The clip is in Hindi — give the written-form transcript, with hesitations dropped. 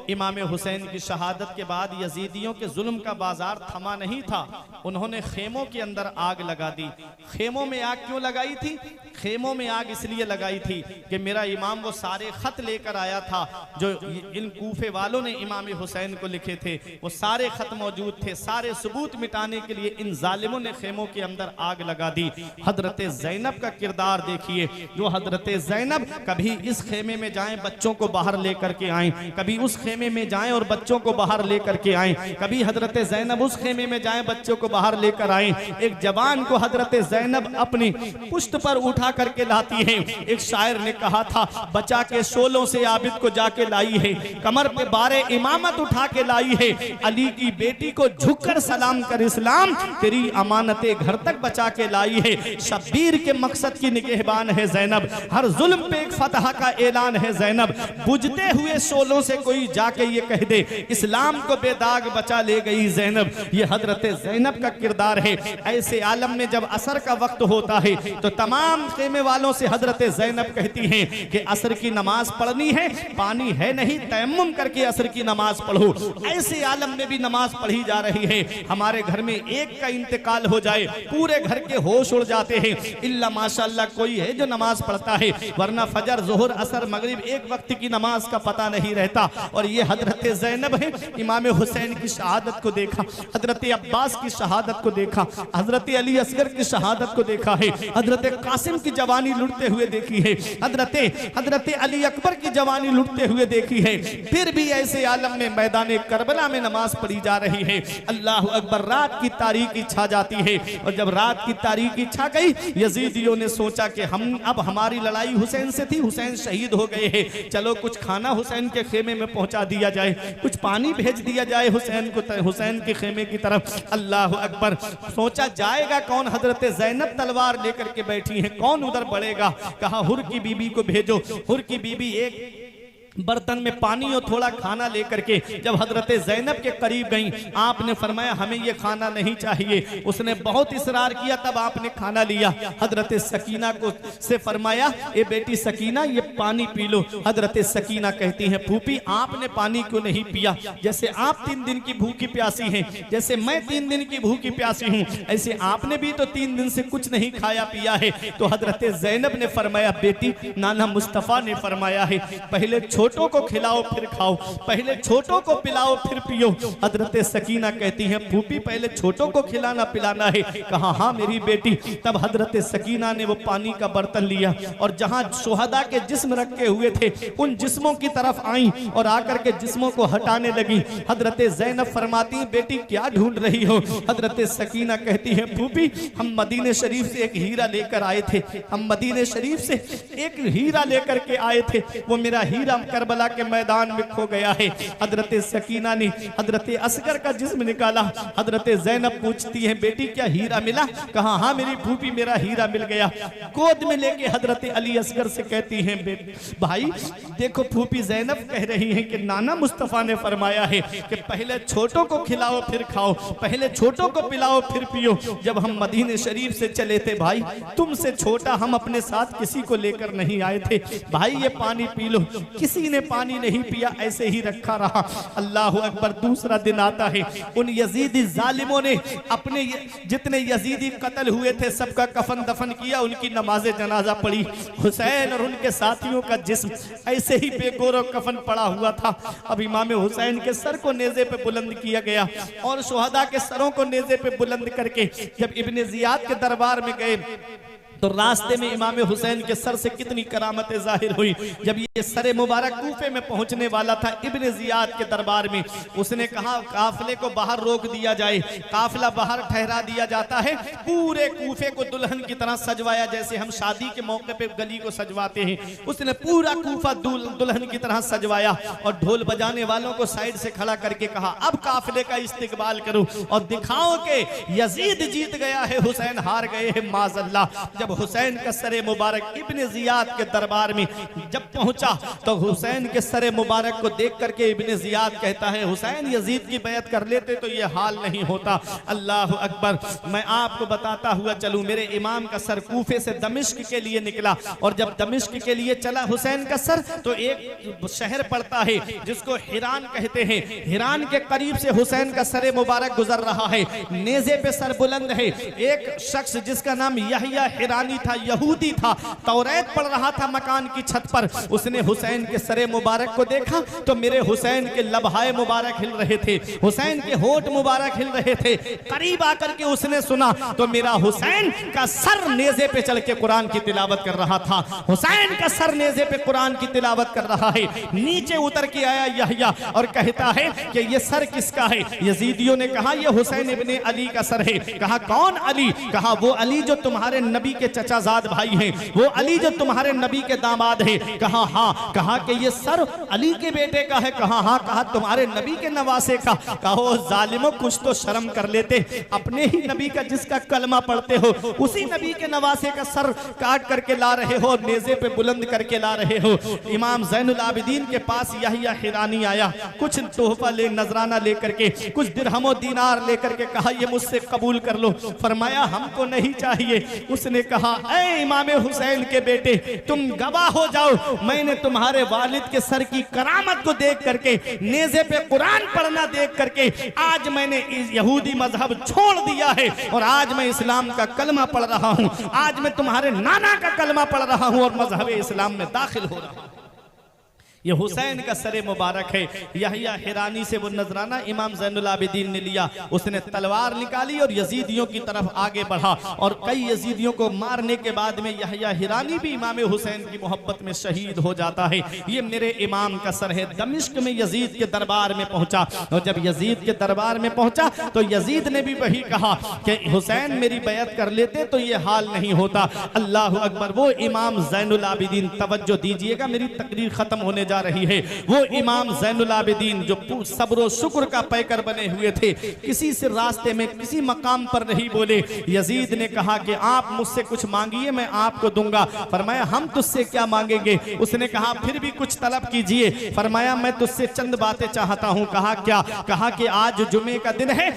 इमाम हुसैन की शहादत के बाद यजीदियों के जुल्म का बाजार थमा नहीं था। उन्होंने खेमों के अंदर आग लगा दी। खेमों में आग क्यों लगाई थी? खेमों में आग इसलिए लगाई थी कि मेरा इमाम वो सारे खत लेकर आया था जो इन कूफे वालों ने इमाम हुसैन को लिखे थे। वो सारे खत मौजूद थे। सारे सबूत मिटाने के लिए इन जालिमों ने खेमों के अंदर आग लगा दी। हजरत ज़ैनब का किरदार देखिए, जो हजरत ज़ैनब कभी इस खेमे में जाएं बच्चों को बाहर लेकर के आए, कभी उस खेमे में जाएं और बच्चों को बाहर लेकर के आए, कभी हजरत ज़ैनब उस खेमे में जाएं बच्चों को बाहर लेकर आए। एक जवान को हजरत ज़ैनब अपनी पुश्त पर उठा करके लाती है। एक शायर ने कहा था, बचा के शोलों से आबिद को जाके लाई है, कमर पे बारे इमामत उठा के लाई है। अली की बेटी को झुककर सलाम कर इस्लाम, तेरी अमानते घर तक बचा के लाई है। शब्बीर के मकसद की निगहबान है ज़ैनब, हर जुल्म पे एक फतह का ऐलान है ज़ैनब। बुझते हुए शोलों से कोई जाके ये कह दे, इस्लाम को बेदाग बचा ले गई ज़ैनब। ये हजरत ज़ैनब का किरदार है। ऐसे आलम में जब असर का वक्त होता है तो तमाम खेमे वालों से हजरत ज़ैनब कहती हैं कि असर की नमाज पढ़नी है, पानी है नहीं, तयम्मुम करके असर की नमाज पढ़ो। ऐसे आलम में भी नमाज पढ़ी जा रही है। हमारे घर में एक का इंतकाल हो जाए, पूरे घर के होश उड़ जाते हैं, इल्ला माशाअल्लाह कोई है जो नमाज पढ़ता है, वरना फजर, ज़ोहर, असर, मगरिब एक वक्त की नमाज का पता नहीं रहता। और ये हजरत ज़ैनब है। इमाम हुसैन की शहादत को देखा, हजरत अब्बास की शहादत को देखा, हजरत अली असगर की शहादत को देखा है, हजरत कासिम की जवानी लुटते हुए देखी है, हजरत अली अकबर की जवानी लुटते हुए देखी है। फिर भी ऐसे आलम में मैदान करबला में नमाज पढ़ी जा रही है। अल्लाह अकबर। रात की तारीकी छा जाती है और जब रात की तारीकी छा गई, यजीदियों ने सोचा कि हम अब हमारी लड़ाई हुसैन से थी, हुसैन शहीद हो गए हैं, चलो कुछ खाना हुसैन के खेमे में पहुंचा दिया जाए, कुछ पानी भेज दिया जाए हुसैन को, हुसैन के खेमे की तरफ। अल्लाह अकबर। सोचा जाएगा कौन? हजरत ज़ैनब तलवार लेकर के बैठी हैं, कौन उधर बढ़ेगा? कहा हुर की बीबी को भेजो। हुर की बीबी एक बर्तन में पानी और थोड़ा खाना लेकर के जब हजरत ज़ैनब के करीब गई, आपने फरमाया हमें ये खाना नहीं चाहिए। उसने बहुत इसरार किया, तब आपने खाना लिया। हजरत सकीना को से फरमाया, ए बेटी सकीना ये पानी पी लो। हजरत सकीना कहती हैं, फूफी आपने पानी क्यों नहीं पिया? जैसे आप 3 दिन की भूखी प्यासी हैं, जैसे मैं 3 दिन की भूखी प्यासी हूँ, ऐसे आपने भी तो 3 दिन से कुछ नहीं खाया पिया है। तो हजरत ज़ैनब ने फरमाया, बेटी नाना मुस्तफ़ा ने फरमाया है, पहले छोटों को खिलाओ फिर खाओ, पहले छोटों को पिलाओ फिर पियो। हजरत सकीना कहती हैं, फूफी पहले छोटों को खिलाना पिलाना है। कहा हाँ मेरी बेटी। तब हजरत सकीना ने वो पानी का बर्तन लिया और जहां शुहदा के जिस्म रखे हुए थे उन जिस्मों की तरफ आई और आकर के जिस्मों को हटाने लगी। हजरत ज़ैनब फरमाती, बेटी क्या ढूंढ रही हो? हजरत सकीना कहती है, फूफी हम मदीने शरीफ से एक हीरा लेकर आए थे, हम मदीने शरीफ से एक हीरा लेकर के आए थे, वो मेरा हीरा करबला के मैदान में खो गया है। हजरत सकीना ने हजरत असगर का जिस्म निकाला। हजरत ज़ैनब पूछती है, बेटी क्या हीरा मिला? कहा हाँ मेरी फूफी मेरा हीरा मिल गया। गोद में लेके हजरत अली असगर से कहती हैं, भाई देखो फूफी ज़ैनब कह रही हैं कि नाना मुस्तफ़ा ने फरमाया है कि पहले छोटों को खिलाओ फिर खाओ, पहले छोटों को पिलाओ फिर पियो। जब हम मदीने शरीफ से चले थे भाई, तुमसे छोटा हम अपने साथ किसी को लेकर नहीं आए थे। भाई ये पानी पी लो। किसी ने पानी नहीं पिया, ऐसे ही रखा रहा। अल्लाह अकबर। दूसरा दिन आता है, उन यजीदी जालिमों ने अपने जितने यजीदी कत्ल हुए थे सबका कफन दफन किया, उनकी नमाज जनाजा पढ़ी। हुसैन और उनके साथियों का जिस्म ऐसे ही बेगौर कफन पड़ा हुआ था। अब इमाम हुसैन के सर को नेज़े पे बुलंद किया गया और शुहदा के सरों को नेज़े पे बुलंद करके जब इब्ने ज़ियाद के दरबार में गए तो रास्ते में इमाम हुसैन के सर से कितनी करामतें जाहिर हुई। जब ये सरे मुबारक कूफे में पहुंचने वाला था इब्ने ज़ियाद के दरबार में, उसने कहा काफिले को बाहर रोक दिया जाए। काफिला बाहर ठहरा दिया जाता है, पूरे कूफे को दुल्हन की तरह सजवाया, जैसे हम शादी के मौके पे गली को सजवाते हैं। उसने पूरा कूफा दुल्हन की तरह सजवाया और ढोल बजाने वालों को साइड से खड़ा करके कहा, अब काफिले का इस्तिकबाल करो और दिखाओ कि यजीद जीत गया है, हुसैन हार गए हैं माज़अल्लाह। जब हुसैन का सरे मुबारक इब्ने जियाद के दरबार में जब पहुंचा तो हुसैन के सरे मुबारक को देख करके इब्ने जियाद कहता है, हुसैन यजीद की बैत कर लेते तो ये हाल नहीं होता। अल्लाह अकबर। मैं आपको बताता हुआ चलूं, मेरे इमाम का सर कूफे से दमिश्क के लिए निकला, और जब दमिश्क के लिए चला हुसैन का सर तो एक शहर पड़ता है जिसको हिरान कहते हैं। हिरान के करीब से हुसैन का सरे मुबारक गुजर रहा है, नेज़े पे सर बुलंद है। एक शख्स जिसका नाम यहया हिरानी था, यहूदी था, तौरात पढ़ रहा था मकान की छत पर। उसने हुसैन के सरे मुबारक को देखा तो मेरे हुसैन के लबहाए मुबारक हिल रहे थे, हुसैन के होठ मुबारक हिल रहे थे। करीब आकर के उसने सुना तो मेरा हुसैन का सर नेज़े पे चल के कुरान की तिलावत कर रहा था। हुसैन का सर नेज़े पे कुरान की तिलावत कर रहा है। नीचे उतर के आया यहया और कहता है कि ये सर किसका है? यजीदियों ने कहा ये हुसैन इब्ने अली का सर है। कहा कौन अली? कहा वो अली जो तुम्हारे नबी के चचाजाद भाई हैं, वो अली जो तुम्हारे नबी के दामाद है। कहा हाँ। कहा कि ये सर अली के बेटे का है। कहा हाँ। कहा तुम्हारे नबी के नवासे का। कहो जालिमों कुछ तो शर्म कर लेते, अपने ही नबी का जिसका कलमा पढ़ते हो उसी नबी के नवासे का सर काट करके ला रहे हो, नेज़े पे बुलंद करके ला रहे हो। इमाम ज़ैनुल आबिदीन के पास यहया हिरानी आया, कुछ तोहफा ले, नजराना लेकर के, कुछ दिरहमो दीनार लेकर के कहा ये मुझसे कबूल कर लो। फरमाया हमको नहीं चाहिए। उसने कहा ऐ इमाम हुसैन के बेटे, तुम गवाह हो जाओ, मैंने तुम्हारे वालिद के सर की करामत को देख करके, नेज़े पे कुरान पढ़ना देख करके आज मैंने यहूदी मजहब छोड़ दिया है और आज मैं इस्लाम का कलमा पढ़ रहा हूं। आज मैं तुम्हारे नाना का कलमा पढ़ रहा हूं और मजहब इस्लाम में दाखिल हो रहा हूं। ये हुसैन का सरे मुबारक है। यहया हिरानी से वो नजराना इमाम ज़ैनुल आबिदीन ने लिया, उसने तलवार निकाली और यजीदियों की तरफ आगे बढ़ा और कई यजीदियों को मारने के बाद में यहया हिरानी भी इमाम हुसैन की मोहब्बत में शहीद हो जाता है। ये मेरे इमाम का सर है। दमिश्क में यजीद के दरबार में पहुंचा और जब यजीद के दरबार में पहुंचा तो यजीद ने भी वही कहा कि हुसैन मेरी बैत कर लेते तो ये हाल नहीं होता। अल्लाह अकबर। वो इमाम ज़ैनुल आबिदीन, तवज्जो दीजिएगा, मेरी तकरीर खत्म होने जा रही है। वो इमाम ज़ैनुल आबिदीन जो सब्र शुक्र का पैकर बने हुए थे, किसी से रास्ते में किसी मकाम पर नहीं बोले। यजीद ने कहा कि आप मुझसे कुछ मांगिए मैं आपको दूंगा। फरमाया हम तुझसे क्या मांगेंगे? उसने कहा फिर भी कुछ तलब कीजिए। फरमाया मैं तुझसे चंद बातें चाहता हूं। कहा क्या? कहा कि आज जुमे का दिन है,